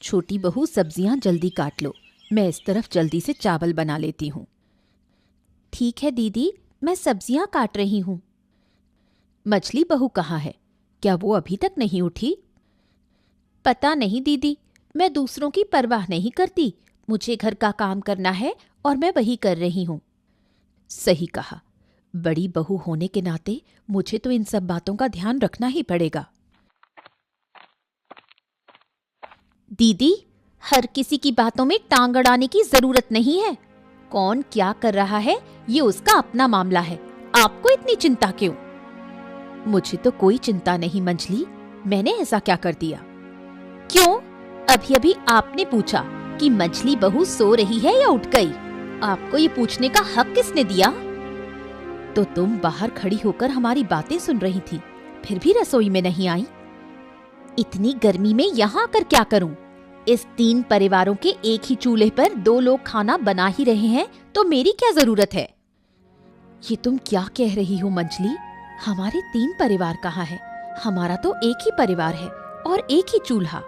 छोटी बहू सब्जियां जल्दी काट लो, मैं इस तरफ जल्दी से चावल बना लेती हूँ। ठीक है दीदी, मैं सब्जियां काट रही हूँ। मछली बहू कहाँ है? क्या वो अभी तक नहीं उठी? पता नहीं दीदी, मैं दूसरों की परवाह नहीं करती। मुझे घर का काम करना है और मैं वही कर रही हूँ। सही कहा, बड़ी बहू होने के नाते मुझे तो इन सब बातों का ध्यान रखना ही पड़ेगा। दीदी, हर किसी की बातों में टांग अड़ाने की जरूरत नहीं है। कौन क्या कर रहा है ये उसका अपना मामला है, आपको इतनी चिंता क्यों? मुझे तो कोई चिंता नहीं मंजली, मैंने ऐसा क्या कर दिया? क्यों? अभी अभी आपने पूछा कि मछली बहू सो रही है या उठ गई। आपको ये पूछने का हक किसने दिया? तो तुम बाहर खड़ी होकर हमारी बातें सुन रही थी, फिर भी रसोई में नहीं आई। इतनी गर्मी में यहाँ आकर क्या करूं? इस 3 परिवारों के एक ही चूल्हे पर 2 लोग खाना बना ही रहे हैं, तो मेरी क्या जरूरत है? ये तुम क्या कह रही हो मंजली? हमारे 3 परिवार कहाँ है? हमारा तो एक ही परिवार है और एक ही चूल्हा।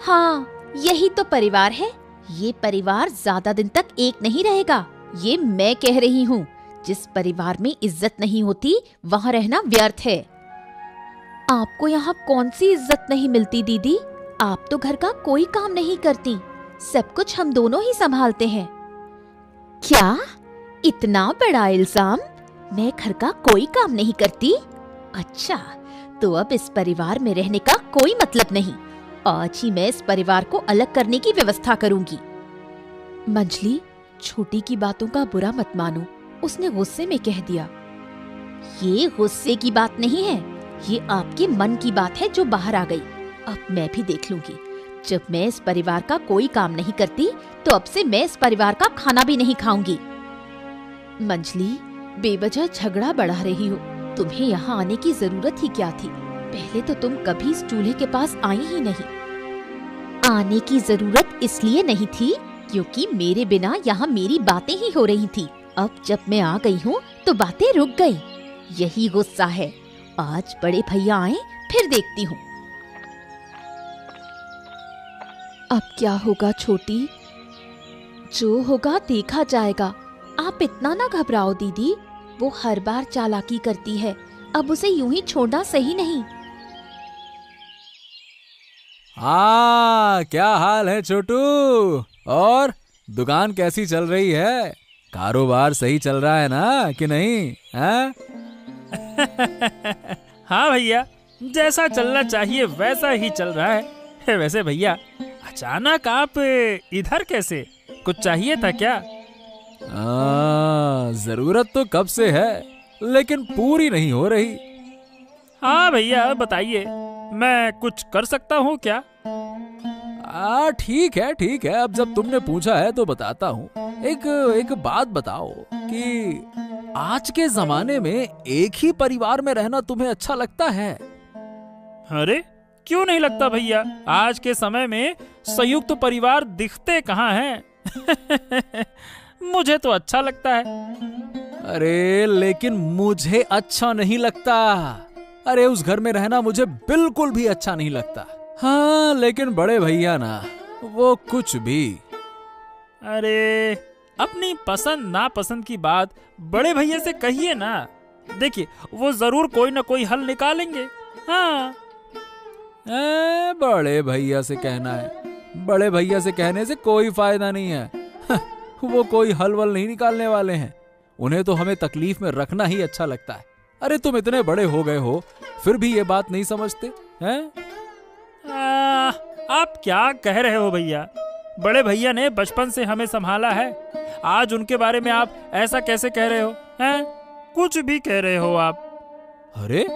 हाँ, यही तो परिवार है। ये परिवार ज्यादा दिन तक एक नहीं रहेगा, ये मैं कह रही हूँ। जिस परिवार में इज्जत नहीं होती वहाँ रहना व्यर्थ है। आपको यहाँ कौन सी इज्जत नहीं मिलती दीदी? आप तो घर का कोई काम नहीं करती, सब कुछ हम दोनों ही संभालते हैं। क्या? इतना बड़ा इल्जाम? मैं घर का कोई काम नहीं करती? अच्छा, तो अब इस परिवार में रहने का कोई मतलब नहीं। आज ही मैं इस परिवार को अलग करने की व्यवस्था करूंगी। मंजली, छोटी की बातों का बुरा मत मानो, उसने गुस्से में कह दिया। ये गुस्से की बात नहीं है, ये आपके मन की बात है जो बाहर आ गई। अब मैं भी देख लूंगी। जब मैं इस परिवार का कोई काम नहीं करती तो अब से मैं इस परिवार का खाना भी नहीं खाऊंगी। मंजली, बेवजह झगड़ा बढ़ा रही हो। तुम्हें यहाँ आने की जरूरत ही क्या थी? पहले तो तुम कभी इस चूल्हे के पास आई ही नहीं। आने की जरूरत इसलिए नहीं थी क्योंकि मेरे बिना यहाँ मेरी बातें ही हो रही थी। अब जब मैं आ गई हूँ तो बातें रुक गई। यही गुस्सा है। आज बड़े भैया आए फिर देखती हूँ। अब क्या होगा छोटी? जो होगा देखा जाएगा। आप इतना ना घबराओ दीदी, वो हर बार चालाकी करती है, अब उसे यूं ही छोड़ना सही नहीं। हाँ, क्या हाल है छोटू? और दुकान कैसी चल रही है? कारोबार सही चल रहा है ना कि नहीं? हाँ? हाँ भैया, जैसा चलना चाहिए वैसा ही चल रहा है। वैसे भैया, अचानक आप इधर कैसे? कुछ चाहिए था क्या? जरूरत तो कब से है, लेकिन पूरी नहीं हो रही। हाँ भैया, बताइए, मैं कुछ कर सकता हूँ क्या? ठीक है, अब जब तुमने पूछा है तो बताता हूँ। एक बात बताओ कि आज के जमाने में एक ही परिवार में रहना तुम्हें अच्छा लगता है? अरे क्यों नहीं लगता भैया, आज के समय में संयुक्त परिवार दिखते कहाँ हैं। मुझे तो अच्छा लगता है। अरे लेकिन मुझे अच्छा नहीं लगता। अरे उस घर में रहना मुझे बिल्कुल भी अच्छा नहीं लगता। हाँ, लेकिन बड़े भैया ना, वो कुछ भी। अरे अपनी पसंद नापसंद की बात बड़े भैया से कहिए ना। देखिए, वो जरूर कोई ना कोई हल निकालेंगे। हाँ, बड़े भैया से कहना है? बड़े भैया से कहने से कोई फायदा नहीं है। वो कोई हल वल नहीं निकालने वाले हैं। उन्हें तो हमें तकलीफ में रखना ही अच्छा लगता है। अरे तुम इतने बड़े हो गए हो फिर भी ये बात नहीं समझते हैं? आप क्या कह रहे हो भैया? बड़े भैया ने बचपन से हमें संभाला है, आज उनके बारे में आप ऐसा कैसे कह रहे हो? हैं? कुछ भी कह रहे हो आप। अरे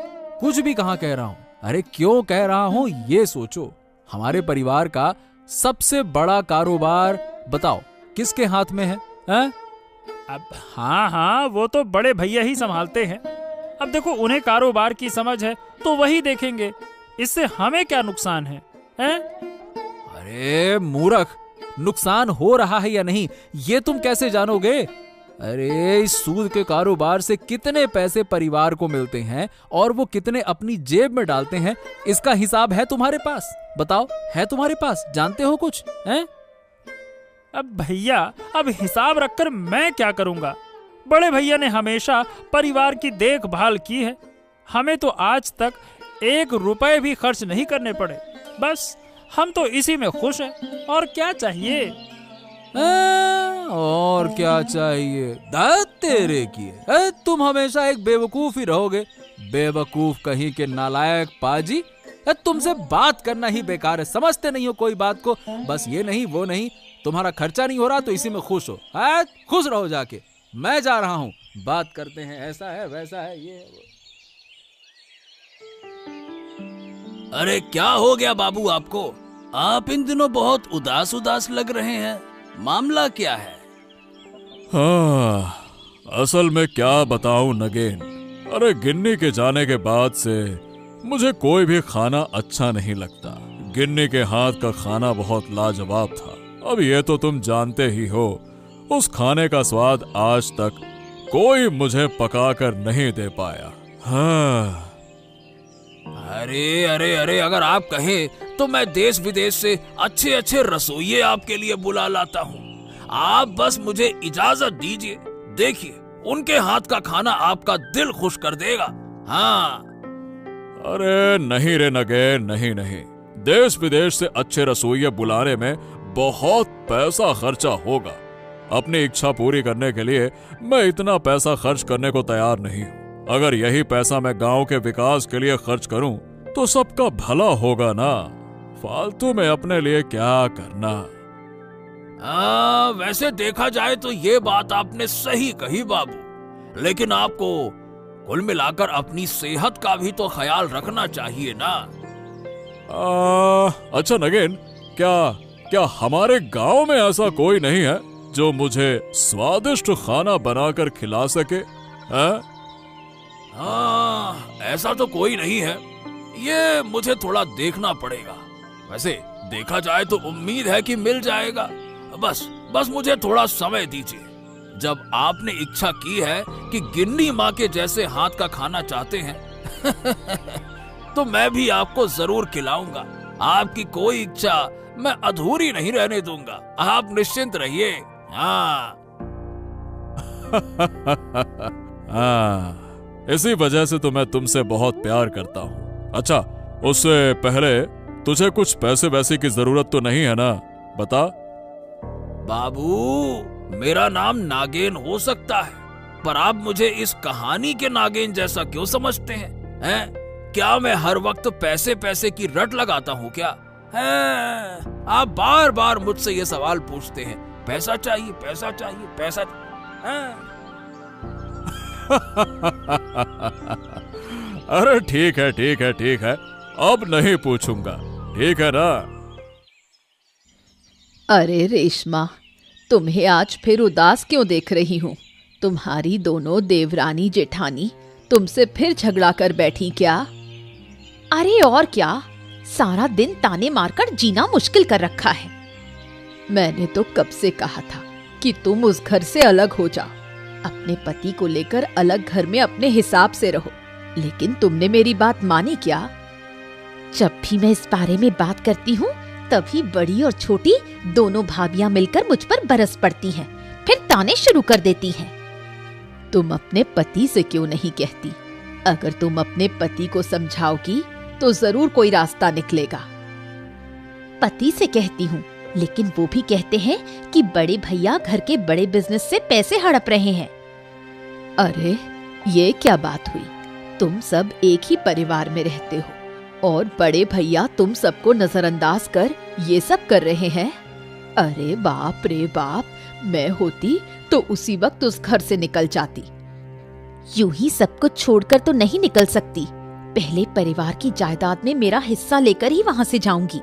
कुछ भी कहाँ कह रहा हूँ? अरे क्यों कह रहा हूँ ये सोचो। हमारे परिवार का सबसे बड़ा कारोबार बताओ किसके हाथ में है? अब हाँ, वो तो बड़े भैया ही संभालते हैं। अब देखो, उन्हें कारोबार की समझ है तो वही देखेंगे, इससे हमें क्या नुकसान है? अरे मूर्ख, नुकसान हो रहा है या नहीं ये तुम कैसे जानोगे? अरे इस सूद के कारोबार से कितने पैसे परिवार को मिलते हैं और वो कितने अपनी जेब में डालते हैं, इसका हिसाब है तुम्हारे पास? बताओ, है तुम्हारे पास? जानते हो कुछ? हैं? अब भैया, अब हिसाब रखकर मैं क्या करूंगा? बड़े भैया ने हमेशा परिवार की देखभाल की है। हमें तो आज तक 1 रुपए भी खर्च नहीं करने पड़े। बस हम तो इसी में खुश हैं। और क्या चाहिए? और क्या चाहिए? दाद तेरे की तुम हमेशा एक बेवकूफ ही रहोगे। बेवकूफ कहीं के नालायक पाजी। तुमसे बात करना ही बेकार है, समझते नहीं हो कोई बात को। बस ये नहीं वो नहीं, तुम्हारा खर्चा नहीं हो रहा तो इसी में खुश हो। खुश रहो जाके। मैं जा रहा हूँ, बात करते हैं, ऐसा है वैसा है ये। अरे क्या हो गया बाबू आपको? आप इन दिनों बहुत उदास उदास लग रहे हैं, मामला क्या है? हाँ, असल में क्या बताऊं नगेन। अरे गिन्नी के जाने के बाद से मुझे कोई भी खाना अच्छा नहीं लगता। गिन्नी के हाथ का खाना बहुत लाजवाब था। अब ये तो तुम जानते ही हो, उस खाने का स्वाद आज तक कोई मुझे पका कर नहीं दे पाया। हाँ। अरे अरे अरे, अगर आप कहें तो मैं देश विदेश से अच्छे अच्छे रसोइये आपके लिए बुला लाता हूँ। आप बस मुझे इजाजत दीजिए, देखिए उनके हाथ का खाना आपका दिल खुश कर देगा। हाँ। अरे नहीं रे नगेन, नहीं नहीं। देश विदेश से अच्छे रसोइये बुलाने में बहुत पैसा खर्चा होगा। अपनी इच्छा पूरी करने के लिए मैं इतना पैसा खर्च करने को तैयार नहीं हूँ। अगर यही पैसा मैं गांव के विकास के लिए खर्च करूं तो सबका भला होगा ना। फालतू में अपने लिए क्या करना। वैसे देखा जाए तो ये बात आपने सही कही बाबू, लेकिन आपको कुल मिलाकर अपनी सेहत का भी तो ख्याल रखना चाहिए ना। अच्छा नगेन, क्या हमारे गांव में ऐसा कोई नहीं है जो मुझे स्वादिष्ट खाना बनाकर खिला सके? ऐसा तो कोई नहीं है। ये मुझे थोड़ा देखना पड़ेगा। वैसे देखा जाए तो उम्मीद है कि मिल जाएगा। बस मुझे थोड़ा समय दीजिए। जब आपने इच्छा की है कि गिन्नी माँ के जैसे हाथ का खाना चाहते हैं तो मैं भी आपको जरूर खिलाऊंगा। आपकी कोई इच्छा मैं अधूरी नहीं रहने दूंगा। आप निश्चिंत रहिए। हाँ। इसी वजह से तो मैं तुमसे बहुत प्यार करता हूँ। अच्छा, उससे पहले तुझे कुछ पैसे वैसे की जरूरत तो नहीं है ना? बता। बाबू, मेरा नाम नागेन हो सकता है, पर आप मुझे इस कहानी के नागेन जैसा क्यों समझते हैं? क्या मैं हर वक्त पैसे पैसे की रट लगाता हूँ क्या? आप बार बार मुझसे ये सवाल पूछते हैं, पैसा चाहिए पैसा चाहिए पैसा। अरे ठीक है, अब नहीं पूछूंगा, ठीक है ना? अरे रेशमा, तुम्हें आज फिर उदास क्यों देख रही हूँ? तुम्हारी दोनों देवरानी जेठानी तुमसे फिर झगड़ा कर बैठी क्या? अरे और क्या, सारा दिन ताने मारकर जीना मुश्किल कर रखा है। मैंने तो कब से कहा था कि तुम उस घर से अलग हो जाओ, अपने पति को लेकर अलग घर में अपने हिसाब से रहो, लेकिन तुमने मेरी बात मानी क्या? जब भी मैं इस बारे में बात करती हूँ तभी बड़ी और छोटी दोनों भाभियां मिलकर मुझ पर बरस पड़ती हैं, फिर ताने शुरू कर देती हैं। तुम अपने पति से क्यों नहीं कहती? अगर तुम अपने पति को समझाओगी तो जरूर कोई रास्ता निकलेगा। पति से कहती हूँ, लेकिन वो भी कहते हैं कि बड़े भैया घर के बड़े बिजनेस से पैसे हड़प रहे हैं। अरे ये क्या बात हुई? तुम सब एक ही परिवार में रहते हो और बड़े भैया तुम सबको नजरअंदाज कर ये सब कर रहे हैं। अरे बाप रे बाप, मैं होती तो उसी वक्त उस घर से निकल जाती। यूं ही सब कुछ छोड़कर तो नहीं निकल सकती, पहले परिवार की जायदाद में मेरा हिस्सा लेकर ही वहां से जाऊंगी।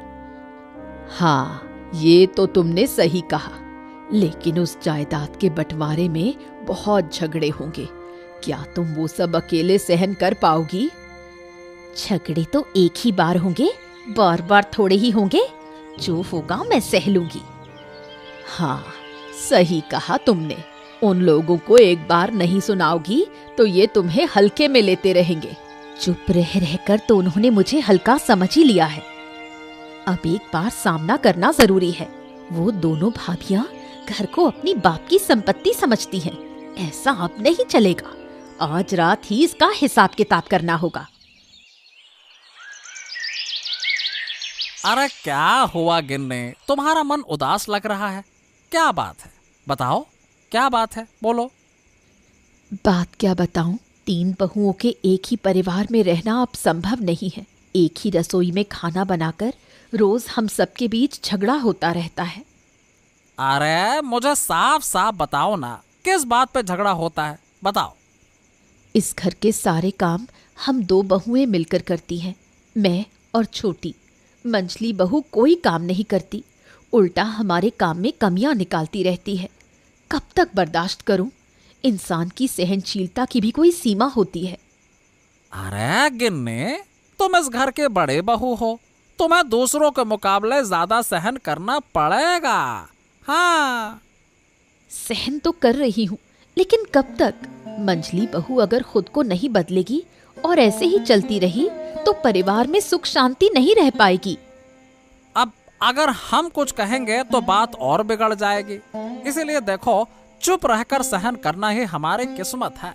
हाँ, ये तो तुमने सही कहा, लेकिन उस जायदाद के बंटवारे में बहुत झगड़े होंगे। क्या तुम वो सब अकेले सहन कर पाओगी? झगड़े तो एक ही बार होंगे, बार बार थोड़े ही होंगे। जो होगा मैं सह लूंगी। हाँ, सही कहा तुमने, उन लोगों को एक बार नहीं सुनाओगी तो ये तुम्हें हल्के में लेते रहेंगे। चुप रह रहकर तो उन्होंने मुझे हल्का समझ ही लिया है। अब एक बार सामना करना जरूरी है। वो दोनों भाभियां घर को अपनी बाप की संपत्ति समझती हैं। ऐसा अब नहीं चलेगा। आज रात ही इसका हिसाब किताब करना होगा। अरे क्या हुआ गिन्नी, तुम्हारा मन उदास लग रहा है? क्या बात है, बताओ क्या बात है, बोलो। बात क्या बताऊं, 3 बहुओं के एक ही परिवार में रहना अब संभव नहीं है। एक ही रसोई में खाना बनाकर रोज हम सबके बीच झगड़ा होता रहता है। अरे मुझे साफ साफ बताओ ना, किस बात पे झगड़ा होता है, बताओ। इस घर के सारे काम हम 2 बहुएं मिलकर करती हैं, मैं और छोटी। मंझली बहू कोई काम नहीं करती, उल्टा हमारे काम में कमियां निकालती रहती है। कब तक बर्दाश्त करूं? इंसान की सहनशीलता की भी कोई सीमा होती है। अरे गिन्नी, तुम इस घर के बड़े बहू हो, तुम्हें दूसरों के मुकाबले ज्यादा सहन करना पड़ेगा। हाँ, सहन तो कर रही हूँ, लेकिन कब तक? मंझली बहू अगर खुद को नहीं बदलेगी और ऐसे ही चलती रही तो परिवार में सुख शांति नहीं रह पाएगी। अब अगर हम कुछ कहेंगे तो बात और बिगड़ जाएगी। इसीलिए देखो, चुप रहकर सहन करना ही हमारी किस्मत है।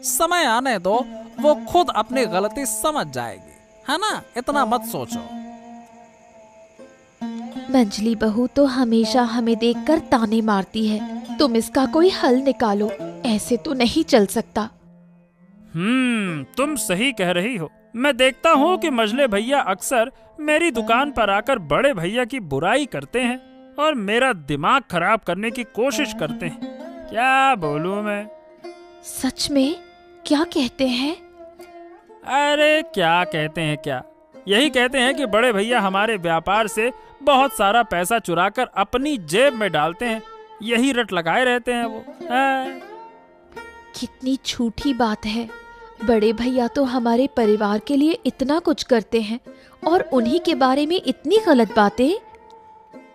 समय आने दो, वो खुद अपनी गलती समझ जाएगी, है ना? इतना मत सोचो। मंझली बहू तो हमेशा हमें देखकर ताने मारती है। तुम इसका कोई हल निकालो, ऐसे तो नहीं चल सकता। तुम सही कह रही हो। मैं देखता हूँ कि मझले भैया अक्सर मेरी दुकान पर आकर बड़े भैया की बुराई करते हैं और मेरा दिमाग खराब करने की कोशिश करते हैं। क्या बोलूं मैं? सच में? क्या कहते हैं? अरे क्या कहते हैं क्या, यही कहते हैं कि बड़े भैया हमारे व्यापार से बहुत सारा पैसा चुराकर अपनी जेब में डालते हैं। यही रट लगाए रहते हैं वो। कितनी झूठी बात है। बड़े भैया तो हमारे परिवार के लिए इतना कुछ करते हैं और उन्हीं के बारे में इतनी गलत बातें।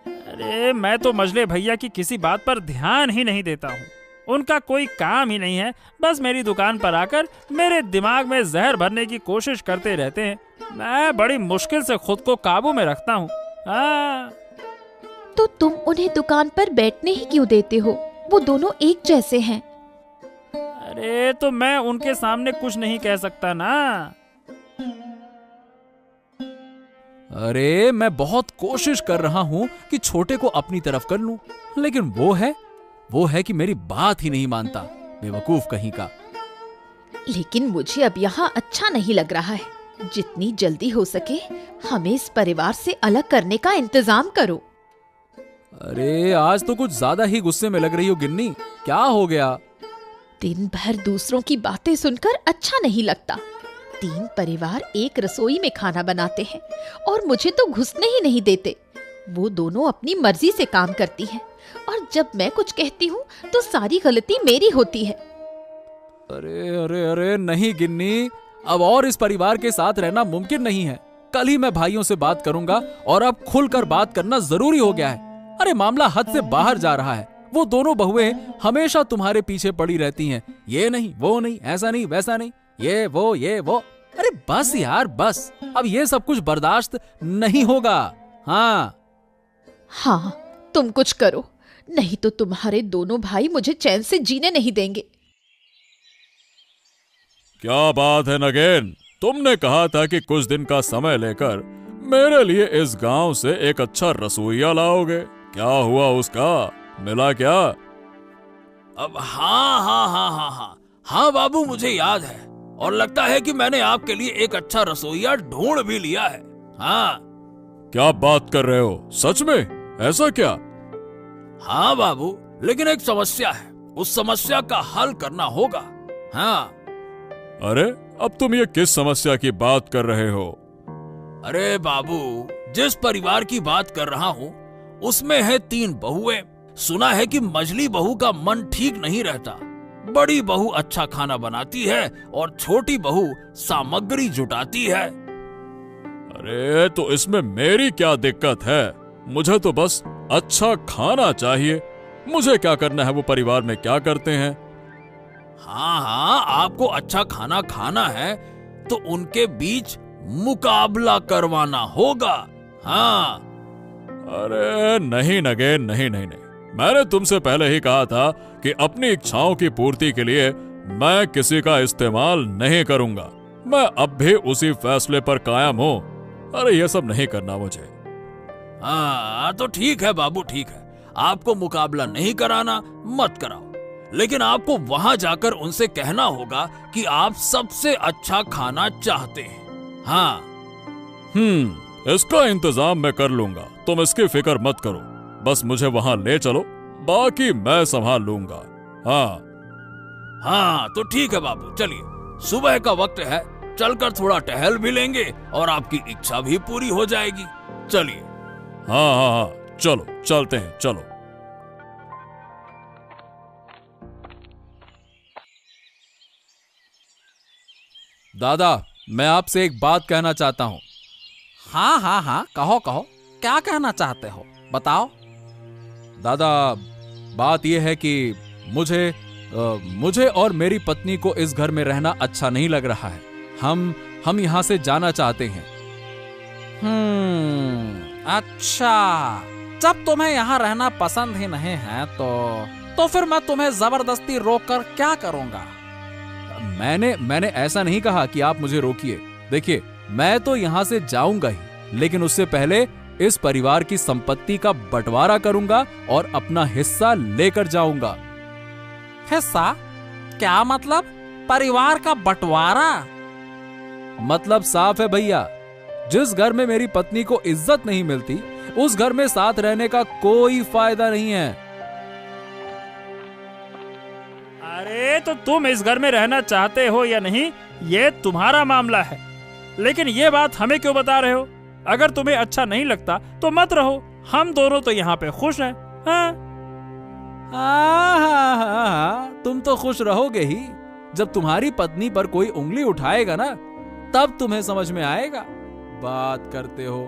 अरे मैं तो मझले भैया की किसी बात पर ध्यान ही नहीं देता हूँ। उनका कोई काम ही नहीं है, बस मेरी दुकान पर आकर मेरे दिमाग में जहर भरने की कोशिश करते रहते हैं। मैं बड़ी मुश्किल से खुद को काबू में रखता हूँ। तो तुम उन्हें दुकान पर बैठने ही क्यों देते हो? वो दोनों एक जैसे हैं। अरे तो मैं उनके सामने कुछ नहीं कह सकता ना। अरे मैं बहुत कोशिश कर रहा हूं कि छोटे को अपनी तरफ कर लूं, लेकिन वो है कि मेरी बात ही नहीं मानता। बेवकूफ कहीं का। लेकिन मुझे अब यहाँ अच्छा नहीं लग रहा है। जितनी जल्दी हो सके हमें इस परिवार से अलग करने का इंतजाम करो। अरे आज तो कुछ ज्यादा ही गुस्से में लग रही हो गिन्नी, क्या हो गया? दिन भर दूसरों की बातें सुनकर अच्छा नहीं लगता। 3 परिवार एक रसोई में खाना बनाते हैं और मुझे तो घुसने ही नहीं देते। वो दोनों अपनी मर्जी से काम करती हैं और जब मैं कुछ कहती हूँ तो सारी गलती मेरी होती है। अरे अरे अरे नहीं गिन्नी, अब और इस परिवार के साथ रहना मुमकिन नहीं है। कल ही मैं भाइयों से बात करूंगा और अब खुलकर बात करना जरूरी हो गया है। अरे मामला हद से बाहर जा रहा है। वो दोनों बहुएं हमेशा तुम्हारे पीछे पड़ी रहती हैं। ये नहीं, वो नहीं, ऐसा नहीं, वैसा नहीं, ये वो। अरे बस यार बस, अब ये सब कुछ बर्दाश्त नहीं होगा। हाँ, तुम कुछ करो, नहीं तो तुम्हारे दोनों भाई मुझे चैन से जीने नहीं देंगे। क्या बात है नगेन, तुमने कहा था कि कुछ दिन का समय लेकर मेरे लिए इस गांव से एक अच्छा रसोइया लाओगे। क्या हुआ उसका? मिला क्या? अब हाँ बाबू, मुझे याद है और लगता है कि मैंने आपके लिए एक अच्छा रसोइया ढूंढ भी लिया है। हाँ। क्या बात कर रहे हो? सच में? ऐसा क्या? हाँ बाबू, लेकिन एक समस्या है, उस समस्या का हल करना होगा। हाँ। अरे अब तुम ये किस समस्या की बात कर रहे हो? अरे बाबू, जिस परिवार की बात कर रहा हूँ उसमें है 3 बहुएं। सुना है कि मझली बहू का मन ठीक नहीं रहता। बड़ी बहू अच्छा खाना बनाती है और छोटी बहू सामग्री जुटाती है। अरे तो इसमें मेरी क्या दिक्कत है? मुझे तो बस अच्छा खाना चाहिए। मुझे क्या करना है वो परिवार में क्या करते हैं। हाँ हाँ, आपको अच्छा खाना खाना है तो उनके बीच मुकाबला करवाना होगा। हाँ। अरे नहीं नगेन, नहीं नहीं नहीं, मैंने तुमसे पहले ही कहा था कि अपनी इच्छाओं की पूर्ति के लिए मैं किसी का इस्तेमाल नहीं करूंगा। मैं अब भी उसी फैसले पर कायम हूं। अरे ये सब नहीं करना मुझे। हाँ तो ठीक है बाबू, ठीक है, आपको मुकाबला नहीं कराना, मत कराओ, लेकिन आपको वहां जाकर उनसे कहना होगा कि आप सबसे अच्छा खाना चाहते हैं। हाँ। इसका इंतजाम मैं कर लूंगा, तुम इसकी फिक्र मत करो। बस मुझे वहां ले चलो, बाकी मैं संभाल लूंगा। हाँ हाँ तो ठीक है बाबू, चलिए, सुबह का वक्त है, चलकर थोड़ा टहल भी लेंगे और आपकी इच्छा भी पूरी हो जाएगी। चलिए। हाँ हाँ हाँ, चलो चलते हैं, चलो। दादा, मैं आपसे एक बात कहना चाहता हूँ। हाँ हाँ हाँ, कहो कहो, क्या कहना चाहते हो, बताओ। दादा, बात यह है कि मुझे और मेरी पत्नी को इस घर में रहना अच्छा नहीं लग रहा है। हम यहाँ से जाना चाहते हैं। अच्छा, जब तुम्हें यहाँ रहना पसंद ही नहीं है तो फिर मैं तुम्हें जबरदस्ती रोककर क्या करूँगा। मैंने ऐसा नहीं कहा कि आप मुझे रोकिए। देखिए, मैं तो यहाँ से जाऊंगा ही, लेकिन उससे पहले इस परिवार की संपत्ति का बंटवारा करूंगा और अपना हिस्सा लेकर जाऊंगा। हिस्सा? क्या मतलब? परिवार का बंटवारा? मतलब साफ है भैया, जिस घर में मेरी पत्नी को इज्जत नहीं मिलती, उस घर में साथ रहने का कोई फायदा नहीं है। अरे तो तुम इस घर में रहना चाहते हो या नहीं, ये तुम्हारा मामला है, लेकिन ये बात हमें क्यों बता रहे हो? अगर तुम्हें अच्छा नहीं लगता तो मत रहो, हम दोनों तो यहाँ पे खुश हैं। हाँ, तुम तो खुश रहोगे ही। जब तुम्हारी पत्नी पर कोई उंगली उठाएगा ना, तब तुम्हें समझ में आएगा। बात करते हो।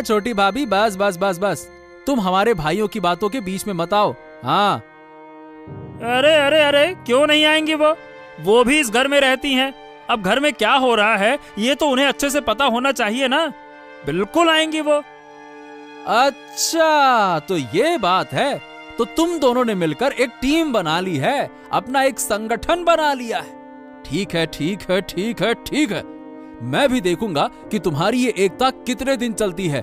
छोटी भाभी, बस बस बस बस, तुम हमारे भाइयों की बातों के बीच में मत आओ। हाँ। अरे अरे अरे, क्यों नहीं आएंगी? वो भी इस घर में रहती हैं। अब घर में क्या हो रहा है ये तो उन्हें अच्छे से पता होना चाहिए ना। बिल्कुल आएंगी वो। अच्छा, तो ये बात है। तो तुम दोनों ने मिलकर एक टीम बना ली है, अपना एक संगठन बना लिया है। ठीक है ठीक है ठीक है ठीक है, मैं भी देखूंगा कि तुम्हारी ये एकता कितने दिन चलती है।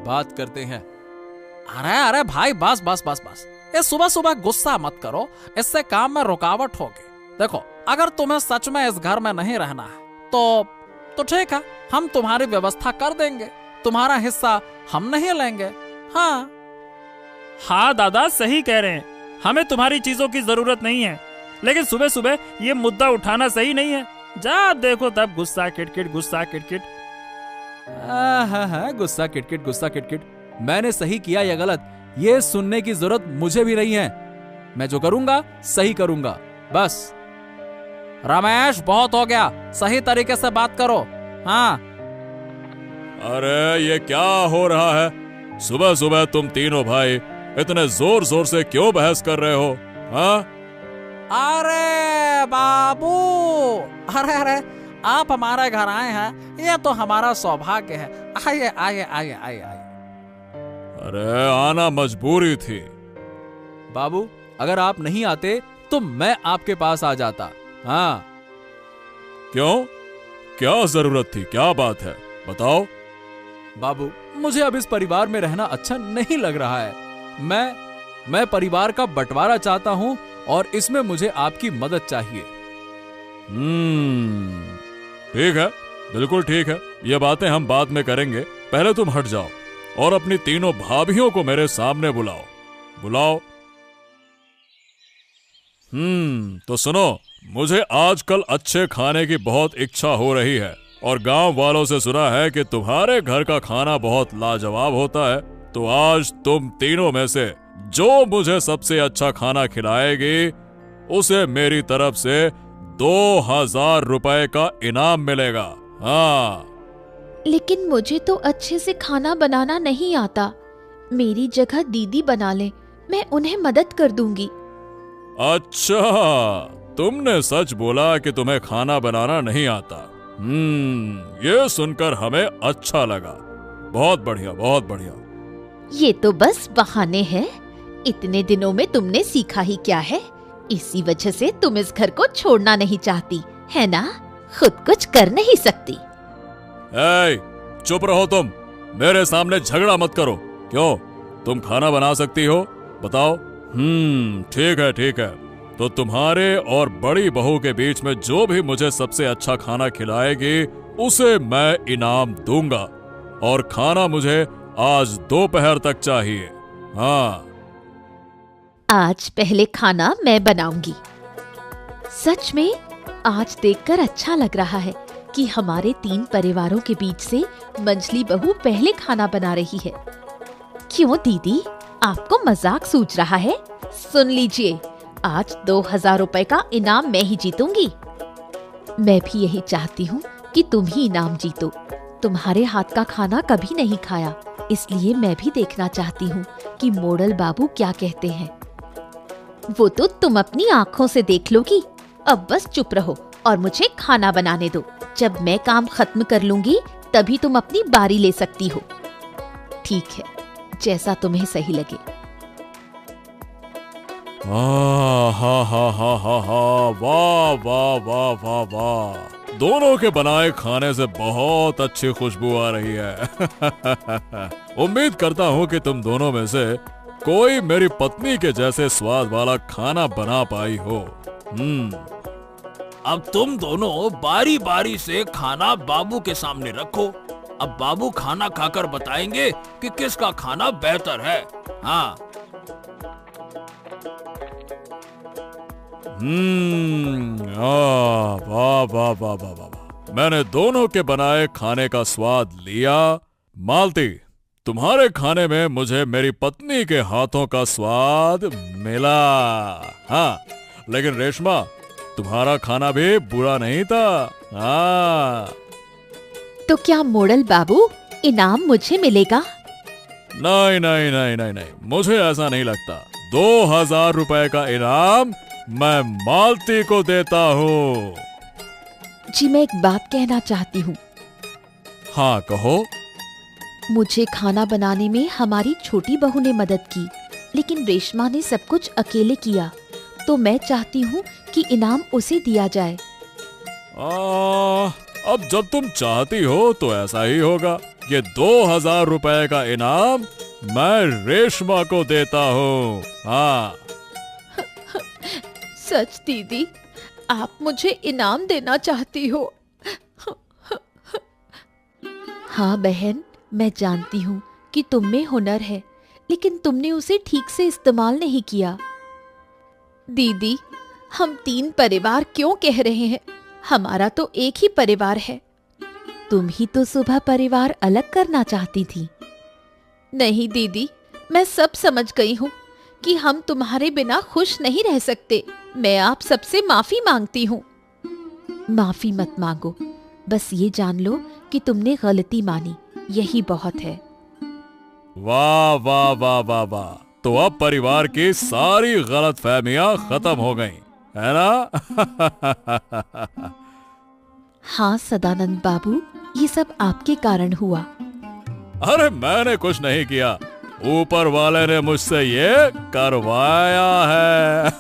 बात करते हैं। अरे अरे भाई, बस बस बस बस, ये सुबह सुबह गुस्सा मत करो, इससे काम में रुकावट होगी। देखो, अगर तुम्हें सच में इस घर में नहीं रहना है तो ठीक है, हम तुम्हारी व्यवस्था कर देंगे, तुम्हारा हिस्सा हम नहीं लेंगे। हाँ हाँ दादा, सही कह रहे हैं, हमें तुम्हारी चीजों की जरूरत नहीं है, लेकिन सुबह सुबह ये मुद्दा उठाना सही नहीं है। जा देखो तब गुस्सा किटकिट, गुस्सा किटकिट। हाँ, गुस्सा किटकिट, गुस्सा किटकिट। मैंने सही किया या गलत, ये सुनने की जरूरत मुझे भी नहीं है। मैं जो करूंगा सही करूंगा, बस। रमेश, बहुत हो गया, सही तरीके से बात करो। हाँ। अरे ये क्या हो रहा है? सुबह सुबह तुम तीनों भाई इतने जोर जोर से क्यों बहस कर रहे हो? हाँ? अरे बाबू, अरे अरे, आप हमारे घर आए हैं, ये तो हमारा सौभाग्य है। आइए आइए आइए आइए आइए। अरे आना मजबूरी थी। बाबू, अगर आप नहीं आते तो मैं आपके पास आ जाता। हाँ। क्यों? क्या जरूरत थी? क्या बात है, बताओ। बाबू, मुझे अब इस परिवार में रहना अच्छा नहीं लग रहा है। मैं परिवार का बंटवारा चाहता हूं और इसमें मुझे आपकी मदद चाहिए। ठीक है, बिल्कुल ठीक है, ये बातें हम बाद में करेंगे। पहले तुम हट जाओ और अपनी तीनों भाभियों को मेरे सामने बुलाओ। तो सुनो, मुझे आजकल अच्छे खाने की बहुत इच्छा हो रही है और गांव वालों से सुना है कि तुम्हारे घर का खाना बहुत लाजवाब होता है। तो आज तुम तीनों में से जो मुझे सबसे अच्छा खाना खिलाएगी, उसे मेरी तरफ से 2000 रुपए का इनाम मिलेगा। हाँ। लेकिन मुझे तो अच्छे से खाना बनाना नहीं आता, मेरी जगह दीदी बना ले, मैं उन्हें मदद कर दूंगी। अच्छा, तुमने सच बोला कि तुम्हें खाना बनाना नहीं आता। ये सुनकर हमें अच्छा लगा। बहुत बढ़िया, बहुत बढ़िया। ये तो बस बहाने हैं। इतने दिनों में तुमने सीखा ही क्या है? इसी वजह से तुम इस घर को छोड़ना नहीं चाहती, है ना? खुद कुछ कर नहीं सकती। ए, चुप रहो तुम। मेरे सामने झगड़ा मत करो। क्यों, तुम खाना बना सकती हो? बताओ। ठीक है, ठीक है। तो तुम्हारे और बड़ी बहू के बीच में जो भी मुझे सबसे अच्छा खाना खिलाएगी उसे मैं इनाम दूंगा। और खाना मुझे आज दोपहर तक चाहिए। हाँ। आज पहले खाना मैं बनाऊंगी। सच में आज देखकर अच्छा लग रहा है कि हमारे 3 परिवारों के बीच से मंझली बहू पहले खाना बना रही है। क्यों दीदी, आपको मजाक सूझ रहा है? सुन लीजिए, आज 2000 रुपए का इनाम मैं ही जीतूंगी। मैं भी यही चाहती हूँ कि तुम ही इनाम जीतो। तुम्हारे हाथ का खाना कभी नहीं खाया, इसलिए मैं भी देखना चाहती हूँ कि मोड़ल बाबू क्या कहते हैं। वो तो तुम अपनी आँखों से देख लोगी। अब बस चुप रहो और मुझे खाना बनाने दो। जब मैं काम खत्म कर लूंगी तभी तुम अपनी बारी ले सकती हो। ठीक है, जैसा तुम्हें सही लगे। हा हा हा हा, वाह वाह वाह वाह वाह। दोनों के बनाए खाने से बहुत अच्छी खुशबू आ रही है। उम्मीद करता हूँ कि तुम दोनों में से कोई मेरी पत्नी के जैसे स्वाद वाला खाना बना पाई हो। अब तुम दोनों बारी बारी से खाना बाबू के सामने रखो। अब बाबू खाना खाकर बताएंगे कि किसका खाना बेहतर है। हाँ। वाह वाह वाह वाह वाह। मैंने दोनों के बनाए खाने का स्वाद लिया। मालती, तुम्हारे खाने में मुझे मेरी पत्नी के हाथों का स्वाद मिला। हाँ, लेकिन रेशमा, तुम्हारा खाना भी बुरा नहीं था। हाँ। तो क्या मोड़ल बाबू, इनाम मुझे मिलेगा? नहीं नहीं नहीं नहीं नहीं, मुझे ऐसा नहीं लगता। 2000 रुपए का इनाम मैं मालती को देता हूँ। जी, मैं एक बात कहना चाहती हूँ। हाँ, कहो। मुझे खाना बनाने में हमारी छोटी बहू ने मदद की, लेकिन रेशमा ने सब कुछ अकेले किया। तो मैं चाहती हूँ कि इनाम उसे दिया जाए। अब जब तुम चाहती हो तो ऐसा ही होगा। ये 2000 रुपए का इनाम मैं रेशमा को देता हूँ। हाँ। सच दीदी, आप मुझे इनाम देना चाहती हो? हाँ बहन, मैं जानती हूँ कि तुम में हुनर है, लेकिन तुमने उसे ठीक से इस्तेमाल नहीं किया। दीदी, हम 3 परिवार क्यों कह रहे हैं? हमारा तो एक ही परिवार है। तुम ही तो सुबह परिवार अलग करना चाहती थी। नहीं दीदी, मैं सब समझ गई हूँ कि हम तुम्हारे बिना खुश नहीं रह सकते। मैं आप सबसे माफी मांगती हूँ। माफी मत मांगो, बस ये जान लो कि तुमने गलती मानी, यही बहुत है। वाह वाह वाह वाह वाह। तो अब परिवार की सारी गलतफहमियां खत्म हो गईं, है ना? हाँ सदानंद बाबू, ये सब आपके कारण हुआ। अरे मैंने कुछ नहीं किया, ऊपर वाले ने मुझसे ये करवाया है।